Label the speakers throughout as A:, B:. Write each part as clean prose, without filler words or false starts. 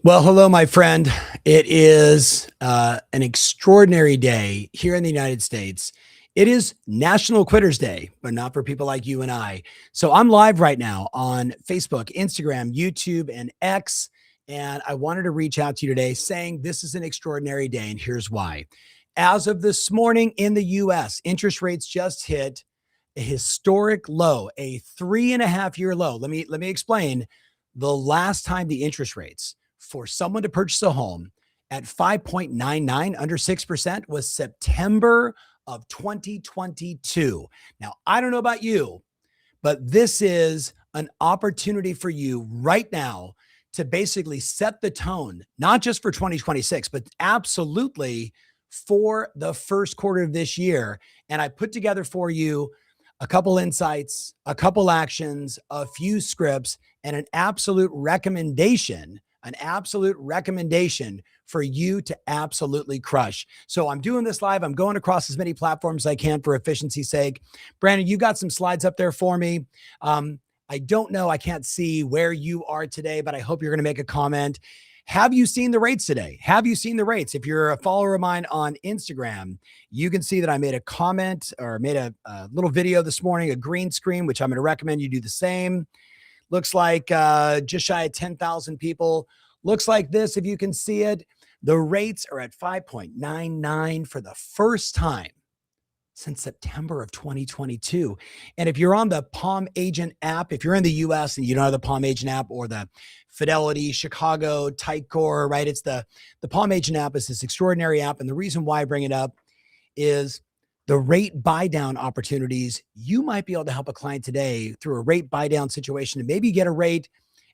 A: Well, hello, my friend. It is an extraordinary day here in the United States. It is National Quitters Day, but not for people like you and I. So I'm live right now on Facebook, Instagram, YouTube, and X. And I wanted to reach out to you today saying this is an extraordinary day, and here's why. As of this morning in the US, interest rates just hit a historic low, a 3.5 year low. Let me explain. The last time the interest rates for someone to purchase a home at 5.99, under 6%, was September of 2022. Now, I don't know about you, but this is an opportunity for you right now to basically set the tone, not just for 2026, but absolutely for the first quarter of this year. And I put together for you a couple insights, a couple actions, a few scripts, and an absolute recommendation for you to absolutely crush. So I'm doing this live. I'm going across as many platforms as I can for efficiency's sake. Brandon, you got some slides up there for me. I don't know. I can't see where you are today, but I hope you're going to make a comment. Have you seen the rates today? Have you seen the rates? If you're a follower of mine on Instagram, you can see that I made a comment or made a little video this morning, a green screen, which I'm going to recommend you do the same. Looks like just shy of 10,000 people. Looks like this, if you can see it. The rates are at 5.99 for the first time since September of 2022. And if you're on the Palm Agent app, if you're in the US and you don't have the Palm Agent app or the Fidelity, Chicago, Tycor, right? It's the Palm Agent app is this extraordinary app. And the reason why I bring it up is the rate buy down opportunities. You might be able to help a client today through a rate buy down situation and maybe get a rate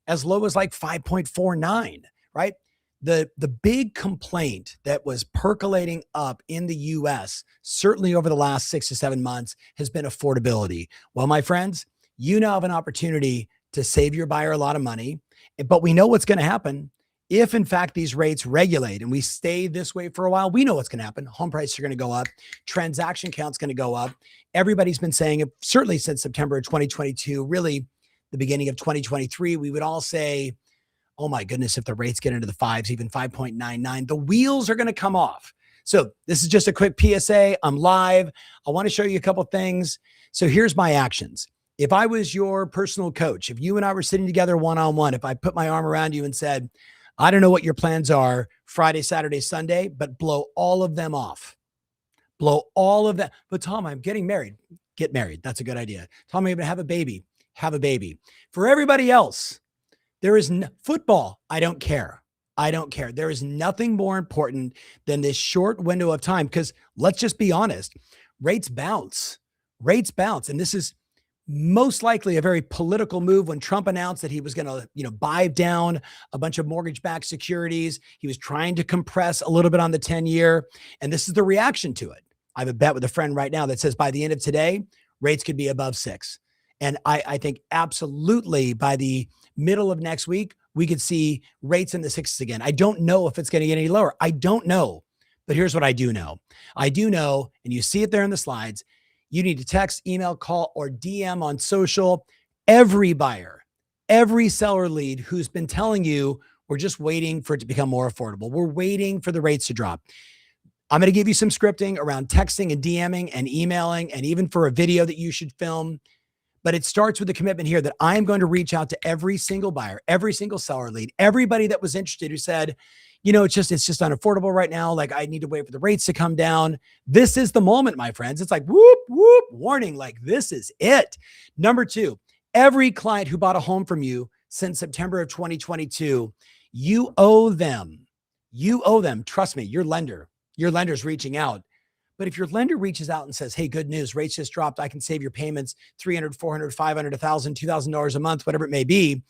A: as low as like 5.49, right? The big complaint that was percolating up in the US, certainly over the last 6 to 7 months, has been affordability. Well, my friends, you now have an opportunity to save your buyer a lot of money, but we know what's going to happen. If in fact these rates regulate and we stay this way for a while, we know what's going to happen. Home prices are going to go up. Transaction count's going to go up. Everybody's been saying it, certainly since September of 2022, really the beginning of 2023, we would all say, oh my goodness, if the rates get into the fives, even 5.99, the wheels are going to come off. So this is just a quick PSA. I'm live. I want to show you a couple things. So here's my actions. If I was your personal coach, if you and I were sitting together one-on-one, if I put my arm around you and said, I don't know what your plans are Friday, Saturday, Sunday, but blow all of them off. Blow all of that. But Tom, I'm getting married. Get married. That's a good idea. Tom, I'm going to have a baby. Have a baby. For everybody else, there is football. I don't care. I don't care. There is nothing more important than this short window of time because let's just be honest, rates bounce. Rates bounce. And this is most likely a very political move. When Trump announced that he was going to, buy down a bunch of mortgage-backed securities, he was trying to compress a little bit on the 10-year. And this is the reaction to it. I have a bet with a friend right now that says by the end of today, rates could be above 6. And I think absolutely by the middle of next week, we could see rates in the 6s again. I don't know if it's going to get any lower. I don't know. But here's what I do know. I do know, and you see it there in the slides, you need to text, email, call, or DM on social every buyer, every seller lead who's been telling you we're just waiting for it to become more affordable. We're waiting for the rates to drop. I'm going to give you some scripting around texting and DMing and emailing and even for a video that you should film. But it starts with a commitment here that I'm going to reach out to every single buyer, every single seller lead, everybody that was interested who said, it's just unaffordable right now. Like I need to wait for the rates to come down. This is the moment, my friends. It's like, whoop, whoop, warning. Like this is it. Number 2, every client who bought a home from you since September of 2022, you owe them. You owe them. Trust me, your lender's reaching out. But if your lender reaches out and says, hey, good news, rates just dropped, I can save your payments $300, $400, $500, $1,000, $2,000 a month, whatever it may be.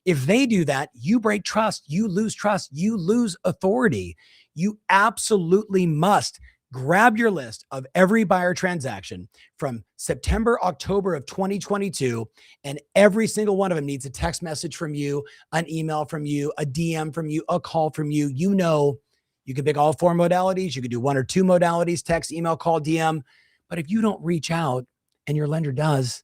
A: If they do that, you break trust, you lose authority. You absolutely must grab your list of every buyer transaction from September, October of 2022, and every single one of them needs a text message from you, an email from you, a DM from you, a call from you. You can pick all 4 modalities. You could do 1 or 2 modalities, text, email, call, DM. But if you don't reach out and your lender does,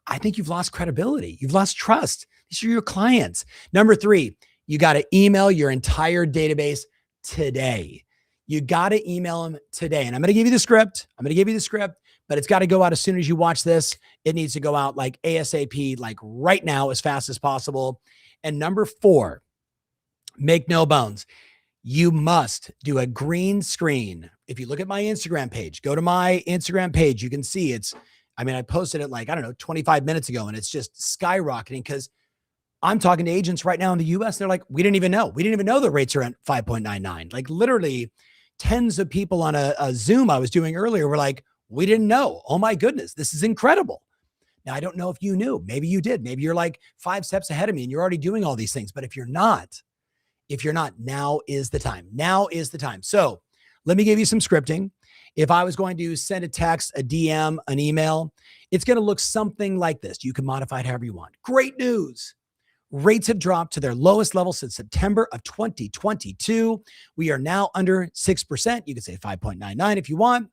A: I think you've lost credibility. You've lost trust. These are your clients. Number 3, You got to email your entire database today. You got to email them today. And I'm going to give you the script. But it's got to go out as soon as you watch this. It needs to go out like ASAP, like right now, as fast as possible. And number 4, make no bones. You must do a green screen. If you look at my Instagram page, go to my Instagram page, you can see I posted it like, 25 minutes ago, and it's just skyrocketing because I'm talking to agents right now in the US. They're like, we didn't even know the rates are at 5.99. Like literally tens of people on a Zoom I was doing earlier were like, we didn't know. Oh my goodness, this is incredible. Now, I don't know if you knew. Maybe you did. Maybe you're like 5 steps ahead of me and you're already doing all these things. But if you're not, now is the time. Now is the time. So let me give you some scripting. If I was going to send a text, a DM, an email, it's going to look something like this. You can modify it however you want. Great news. Rates have dropped to their lowest level since September of 2022. We are now under 6%. You can say 5.99 if you want.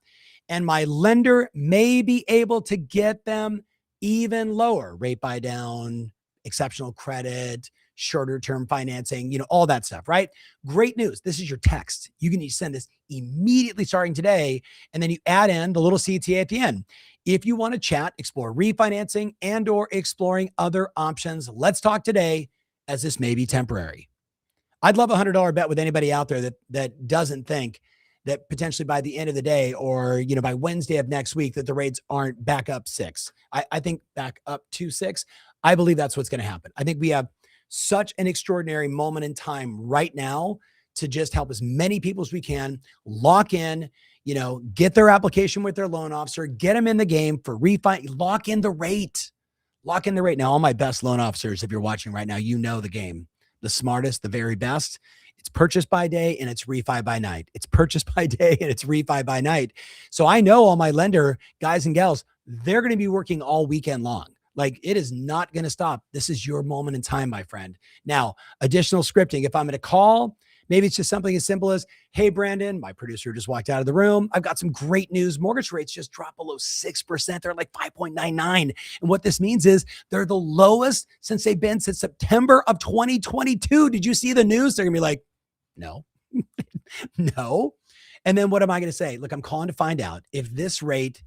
A: And my lender may be able to get them even lower. Rate buy down, exceptional credit, shorter term financing, all that stuff, right? Great news. This is your text. You can send this immediately starting today. And then you add in the little CTA at the end. If you want to chat, explore refinancing and or exploring other options, let's talk today, as this may be temporary. I'd love a $100 bet with anybody out there that doesn't think that potentially by the end of the day or, by Wednesday of next week, that the rates aren't back up 6. I think back up to 6. I believe that's what's going to happen. I think we have such an extraordinary moment in time right now to just help as many people as we can lock in, get their application with their loan officer, get them in the game for refi, lock in the rate. Now, all my best loan officers, if you're watching right now, you know the game, the smartest, the very best. It's purchase by day and it's refi by night. It's purchase by day and it's refi by night. So I know all my lender guys and gals, they're going to be working all weekend long. Like it is not going to stop. This is your moment in time, my friend. Now, additional scripting. If I'm going to call, maybe it's just something as simple as, hey, Brandon, my producer just walked out of the room. I've got some great news. Mortgage rates just dropped below 6%. They're like 5.99. And what this means is they're the lowest since they've been since September of 2022. Did you see the news? They're going to be like, no, no. And then what am I going to say? Look, I'm calling to find out if this rate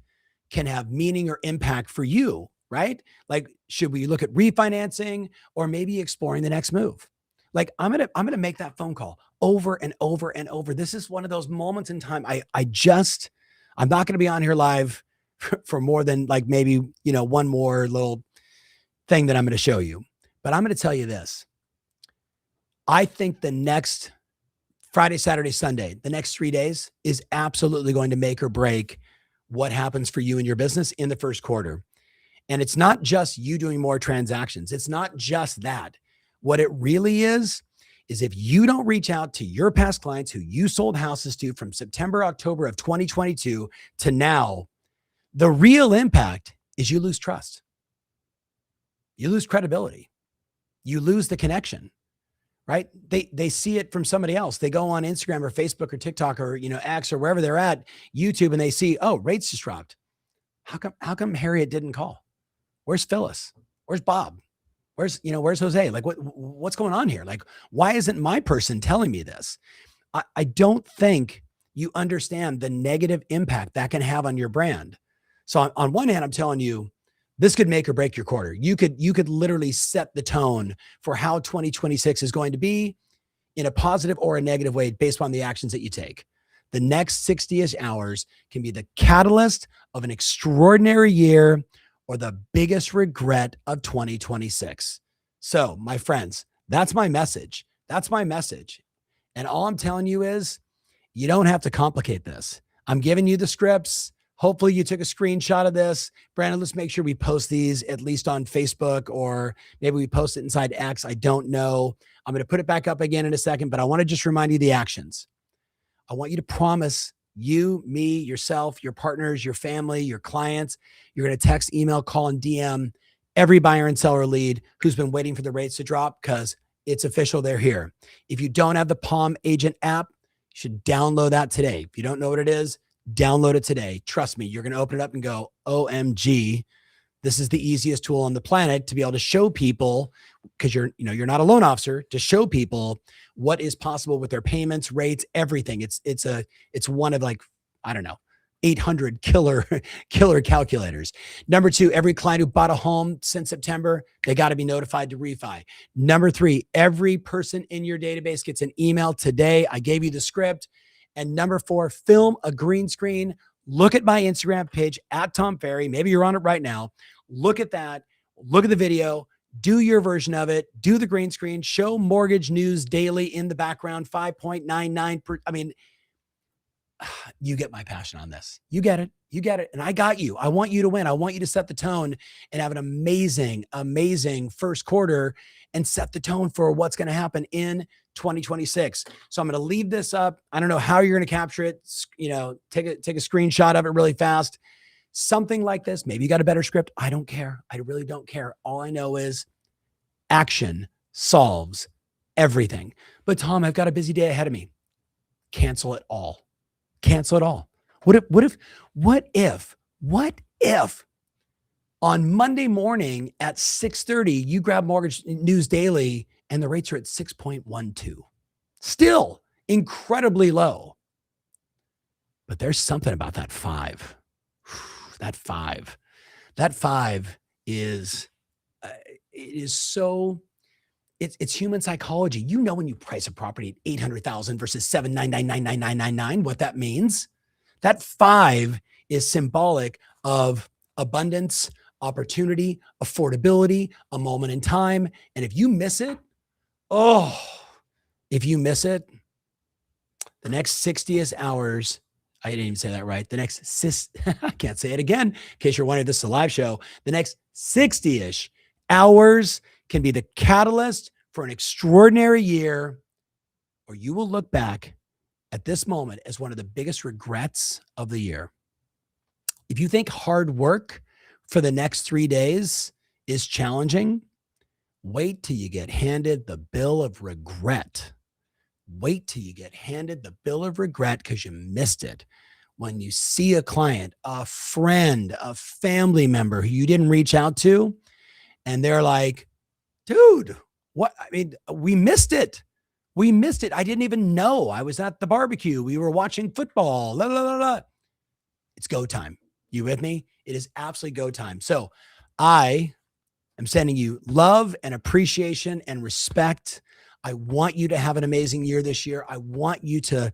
A: can have meaning or impact for you, right? Like, should we look at refinancing or maybe exploring the next move? Like I'm going to make that phone call over and over and over. This is one of those moments in time. I'm not going to be on here live for more than like maybe, one more little thing that I'm going to show you, but I'm going to tell you this. I think the next Friday, Saturday, Sunday, the next 3 days is absolutely going to make or break what happens for you and your business in the first quarter. And it's not just you doing more transactions. It's not just that. What it really is if you don't reach out to your past clients who you sold houses to from September, October of 2022 to now, the real impact is you lose trust. You lose credibility. You lose the connection, right? They see it from somebody else. They go on Instagram or Facebook or TikTok or, X or wherever they're at, YouTube, and they see, oh, rates just dropped. How come Harriet didn't call? Where's Phyllis? Where's Bob? Where's Jose? Like what's going on here? Like, why isn't my person telling me this? I don't think you understand the negative impact that can have on your brand. So on one hand, I'm telling you, this could make or break your quarter. You could literally set the tone for how 2026 is going to be in a positive or a negative way based on the actions that you take. The next 60-ish hours can be the catalyst of an extraordinary year or the biggest regret of 2026. So, my friends, that's my message. And all I'm telling you is you don't have to complicate this. I'm giving you the scripts. Hopefully you took a screenshot of this. Brandon, let's make sure we post these at least on Facebook or maybe we post it inside X. I don't know. I'm going to put it back up again in a second, but I want to just remind you the actions. I want you to promise you, me, yourself, your partners, your family, your clients, you're going to text, email, call, and DM every buyer and seller lead who's been waiting for the rates to drop because it's official. They're here. If you don't have the Palm Agent app, you should download that today. If you don't know what it is, download it today. Trust me, you're going to open it up and go, OMG, this is the easiest tool on the planet to be able to show people, because you're not a loan officer, to show people what is possible with their payments, rates, everything. It's one of, like, I don't know, 800 killer calculators. Number 2, every client who bought a home since September, they got to be notified to refi. Number 3, every person in your database gets an email today. I gave you the script. And number 4, film a green screen. Look at my Instagram page at Tom Ferry. Maybe you're on it right now. Look at that. Look at the video. Do your version of it. Do the green screen. Show mortgage news daily in the background. 5.99 per. I mean, you get my passion on this. You get it. You get it. And I got you. I want you to win. I want you to set the tone and have an amazing, amazing first quarter and set the tone for what's going to happen in 2026. So I'm going to leave this up. I don't know how you're going to capture it. Take a screenshot of it really fast. Something like this. Maybe you got a better script. I don't care. I really don't care. All I know is action solves everything. But Tom, I've got a busy day ahead of me. Cancel it all. Cancel it all. What if on Monday morning at 6:30, you grab Mortgage News Daily and the rates are at 6.12? Still incredibly low. But there's something about that 5. That 5 is, it is so, it's human psychology. When you price a property at 800,000 versus 799,999,999, what that means. That 5 is symbolic of abundance, opportunity, affordability, a moment in time. And if you miss it, the next 60 hours, I didn't even say that right. I can't say it again in case you're wondering, this is a live show. The next 60-ish hours can be the catalyst for an extraordinary year, or you will look back at this moment as one of the biggest regrets of the year. If you think hard work for the next 3 days is challenging, wait till you get handed the bill of regret. Wait till you get handed the bill of regret because you missed it. When you see a client, a friend, a family member who you didn't reach out to, and they're like, dude, what? I mean, we missed it. We missed it. I didn't even know. I was at the barbecue. We were watching football. La, la, la, la. It's go time. You with me? It is absolutely go time. So I am sending you love and appreciation and respect. I want you to have an amazing year this year. I want you to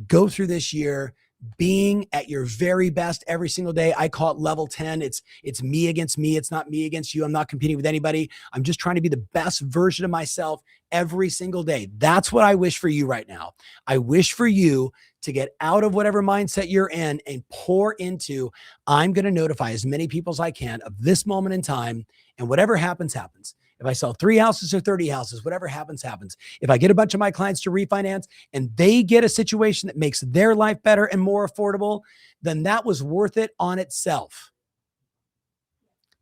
A: go through this year being at your very best every single day. I call it level 10. It's me against me. It's not me against you. I'm not competing with anybody. I'm just trying to be the best version of myself every single day. That's what I wish for you right now. I wish for you to get out of whatever mindset you're in and pour into, I'm going to notify as many people as I can of this moment in time, and whatever happens, happens. If I sell 3 houses or 30 houses, whatever happens, happens. If I get a bunch of my clients to refinance and they get a situation that makes their life better and more affordable, then that was worth it on itself.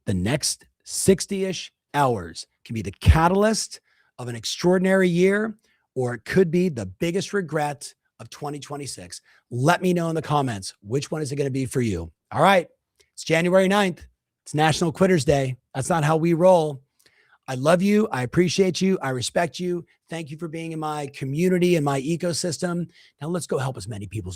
A: The next 60-ish hours can be the catalyst of an extraordinary year, or it could be the biggest regret of 2026. Let me know in the comments, which one is it going to be for you? All right. It's January 9th. It's National Quitters Day. That's not how we roll. I love you. I appreciate you. I respect you. Thank you for being in my community and my ecosystem. Now let's go help as many people